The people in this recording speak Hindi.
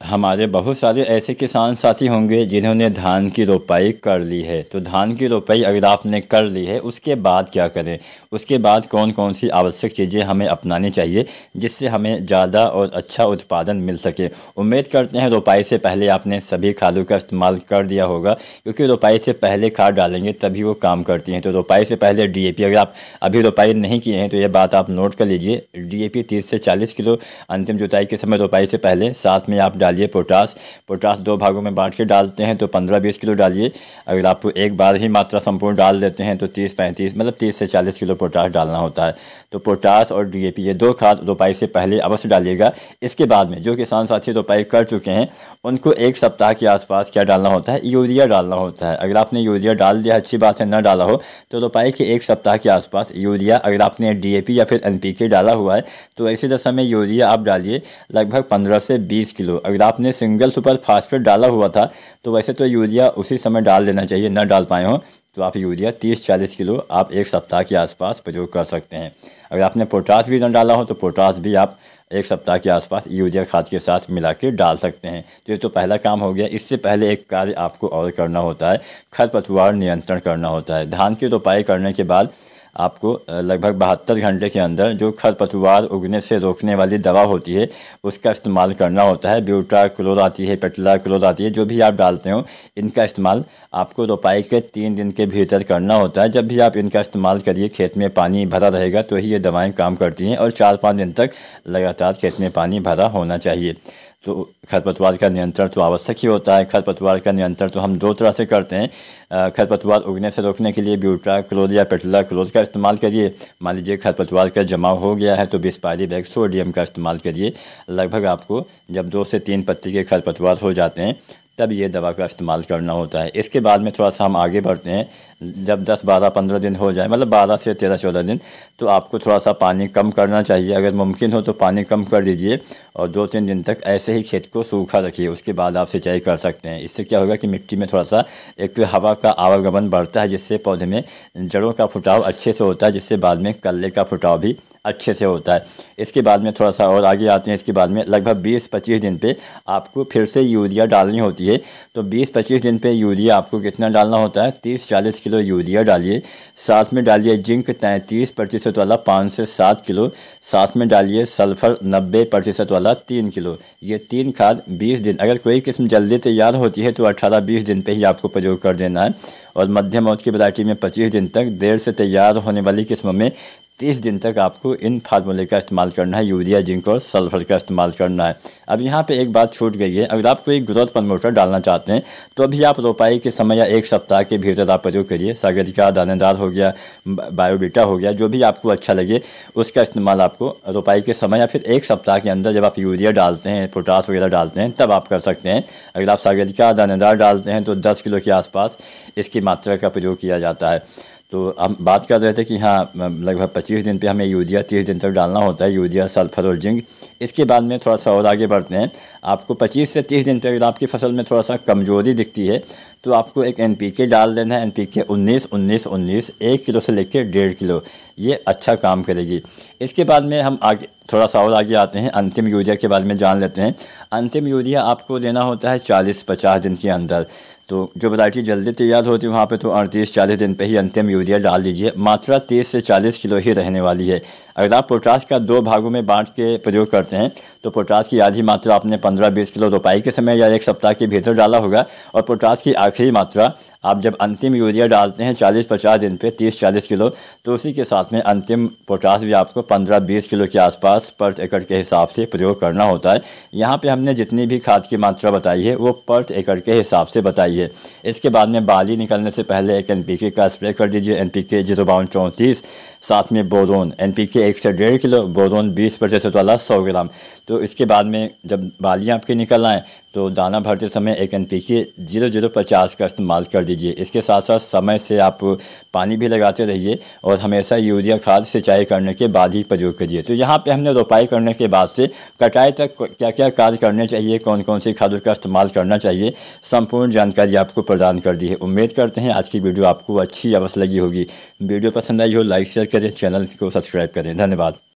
हमारे बहुत सारे ऐसे किसान साथी होंगे जिन्होंने धान की रोपाई कर ली है। तो धान की रोपाई अगर आपने कर ली है, उसके बाद क्या करें, उसके बाद कौन कौन सी आवश्यक चीज़ें हमें अपनानी चाहिए जिससे हमें ज़्यादा और अच्छा उत्पादन मिल सके। उम्मीद करते हैं रोपाई से पहले आपने सभी खादों का इस्तेमाल कर दिया होगा, क्योंकि रोपाई से पहले खाद डालेंगे तभी वो काम करती हैं। तो रोपाई से पहले डीएपी, अगर आप अभी रोपाई नहीं किए हैं तो ये बात आप नोट कर लीजिए। डीएपी 30 से 40 किलो अंतिम जुताई के समय रोपाई से पहले। साथ में आप डालिए पोटास। पोटास 2 भागों में बांट के डालते हैं तो 15-20 किलो डालिए। अगर आप एक बार ही मात्रा संपूर्ण डाल देते हैं तो 30-35 मतलब 30 से 40 किलो पोटास डालना होता है। तो पोटास और डीएपी ये 2 खाद रोपाई से पहले अवश्य डालिएगा। इसके बाद में जो किसान साथी रोपाई कर चुके हैं उनको 1 सप्ताह के आसपास क्या डालना होता है, यूरिया डालना होता है। अगर आपने यूरिया डाल दिया, अच्छी बात है, ना डाला हो तो रोपाई के 1 सप्ताह के आसपास यूरिया, अगर आपने डीएपी या फिर एनपीके डाला हुआ है तो ऐसे दशा में यूरिया आप डालिए लगभग 15 से 20 किलो। अगर आपने सिंगल सुपर फास्फेट डाला हुआ था तो वैसे तो यूरिया उसी समय डाल देना चाहिए, ना डाल पाए हो तो आप यूरिया 30-40 किलो आप 1 सप्ताह के आसपास प्रयोग कर सकते हैं। अगर आपने पोटास भी न डाला हो तो पोटास भी आप 1 सप्ताह के आसपास यूरिया खाद के साथ मिला के डाल सकते हैं। तो ये तो पहला काम हो गया। इससे पहले एक कार्य आपको और करना होता है, खरपतवार नियंत्रण करना होता है। धान की रोपाई करने के बाद आपको लगभग 72 घंटे के अंदर जो खरपतवार उगने से रोकने वाली दवा होती है उसका इस्तेमाल करना होता है। ब्यूटाक्लोर आती है, पेट्लाक्लोर आती है, जो भी आप डालते हो इनका इस्तेमाल आपको रोपाई के 3 दिन के भीतर करना होता है। जब भी आप इनका इस्तेमाल करिए, खेत में पानी भरा रहेगा तो ही ये दवाएं काम करती हैं, और 4-5 दिन तक लगातार खेत में पानी भरा होना चाहिए। तो खरपतवार का नियंत्रण तो आवश्यक ही होता है। खरपतवार का नियंत्रण तो हम 2 तरह से करते हैं। खरपतवार उगने से रोकने के लिए ब्यूटाक्लोर या पेट्लाक्लोर का इस्तेमाल करिए। मान लीजिए खरपतवार का जमाव हो गया है तो 20 पाइरीबैग सोडियम का इस्तेमाल करिए। लगभग आपको जब 2 से 3 पत्ती के खरपतवार हो जाते हैं तब ये दवा का इस्तेमाल करना होता है। इसके बाद में थोड़ा सा हम आगे बढ़ते हैं। जब 10, 12, 15 दिन हो जाए, मतलब 12 से 13, 14 दिन, तो आपको थोड़ा सा पानी कम करना चाहिए। अगर मुमकिन हो तो पानी कम कर दीजिए और 2-3 दिन तक ऐसे ही खेत को सूखा रखिए। उसके बाद आप सिंचाई कर सकते हैं। इससे क्या होगा कि मिट्टी में थोड़ा सा एक हवा का आवागमन बढ़ता है, जिससे पौधे में जड़ों का फुटाव अच्छे से होता है, जिससे बाद में कल्ले का फुटाव भी अच्छे से होता है। इसके बाद में थोड़ा सा और आगे आते हैं। इसके बाद में लगभग 20-25 दिन पे आपको फिर से यूरिया डालनी होती है। तो 20-25 दिन पे यूरिया आपको कितना डालना होता है, 30-40 किलो यूरिया डालिए। साथ में डालिए जिंक 33% वाला 5 से 7 किलो। साथ में डालिए सल्फर 90% वाला 3 किलो। ये 3 खाद 20 दिन, अगर कोई किस्म जल्दी तैयार होती है तो 18-20 दिन पे ही आपको प्रयोग कर देना है। और मध्यम अवधि की वैरायटी में 25 दिन तक, देर से तैयार होने वाली किस्मों में 30 दिन तक आपको इन फार्मूले का इस्तेमाल करना है, यूरिया, जिंक और सल्फर का इस्तेमाल करना है। अब यहाँ पे एक बात छूट गई है। अगर आप कोई ग्रोथ प्रमोटर डालना चाहते हैं तो अभी आप रोपाई के समय या 1 सप्ताह के भीतर आप प्रयोग करिए। सागरिका, दानेदार हो गया, बायोबीटा हो गया, जो भी आपको अच्छा लगे उसका इस्तेमाल आपको रोपाई के समय या फिर 1 सप्ताह के अंदर जब आप यूरिया डालते हैं, पोटास वगैरह डालते हैं, तब आप कर सकते हैं। अगर आप सागरिका, दानेदार डालते हैं तो 10 किलो के आसपास इसकी मात्रा का प्रयोग किया जाता है। तो हम बात कर रहे थे कि हाँ, लगभग 25 दिन पे हमें यूरिया, 30 दिन तक डालना होता है, यूरिया, सल्फर और जिंक। इसके बाद में थोड़ा सा और आगे बढ़ते हैं। आपको 25 से 30 दिन पे अगर आपकी फसल में थोड़ा सा कमजोरी दिखती है तो आपको एक एनपीके डाल देना है। एनपीके 19-19-19 1 किलो से लेकर 1.5 किलो, ये अच्छा काम करेगी। इसके बाद में हम आगे थोड़ा सा और आगे आते हैं, अंतिम यूरिया के बारे में जान लेते हैं। अंतिम यूरिया आपको देना होता है 40-50 दिन के अंदर। तो जो वैरायटी जल्दी तैयार होती है वहाँ पे तो 38-40 दिन पे ही अंतिम यूरिया डाल दीजिए। मात्रा 30 से 40 किलो ही रहने वाली है। अगर आप पोटास का 2 भागों में बांट के प्रयोग करते हैं तो पोटास की आधी मात्रा आपने 15-20 किलो रोपाई के समय या 1 सप्ताह के भीतर डाला होगा, और पोटास की आखिरी मात्रा आप जब अंतिम यूरिया डालते हैं 40-50 दिन पे 30-40 किलो, तो उसी के साथ में अंतिम पोटास भी आपको 15-20 किलो के आसपास पर एकड़ के हिसाब से प्रयोग करना होता है। यहाँ पे हमने जितनी भी खाद की मात्रा बताई है वो पर एकड़ के हिसाब से बताई है। इसके बाद में बाली निकलने से पहले एक एनपीके का स्प्रे कर दीजिए, एनपीके 052-34। साथ में बोरोन, एनपीके 1 से 1.5 किलो, बोरोन 20% वाला 100 ग्राम। तो इसके बाद में जब बालियाँ आपकी निकल आएँ तो दाना भरते समय एक एनपीके 0050 का इस्तेमाल कर दीजिए। इसके साथ साथ समय से आप पानी भी लगाते रहिए और हमेशा यूरिया खाद सिंचाई करने के बाद ही प्रयोग करिए। तो यहाँ पे हमने रोपाई करने के बाद से कटाई तक क्या क्या कार्य करने चाहिए, कौन कौन सी खादों का इस्तेमाल करना चाहिए, संपूर्ण जानकारी आपको प्रदान कर दी है। उम्मीद करते हैं आज की वीडियो आपको अच्छी अवश्य लगी होगी। वीडियो पसंद आई हो लाइक शेयर करें, चैनल को सब्सक्राइब करें। धन्यवाद।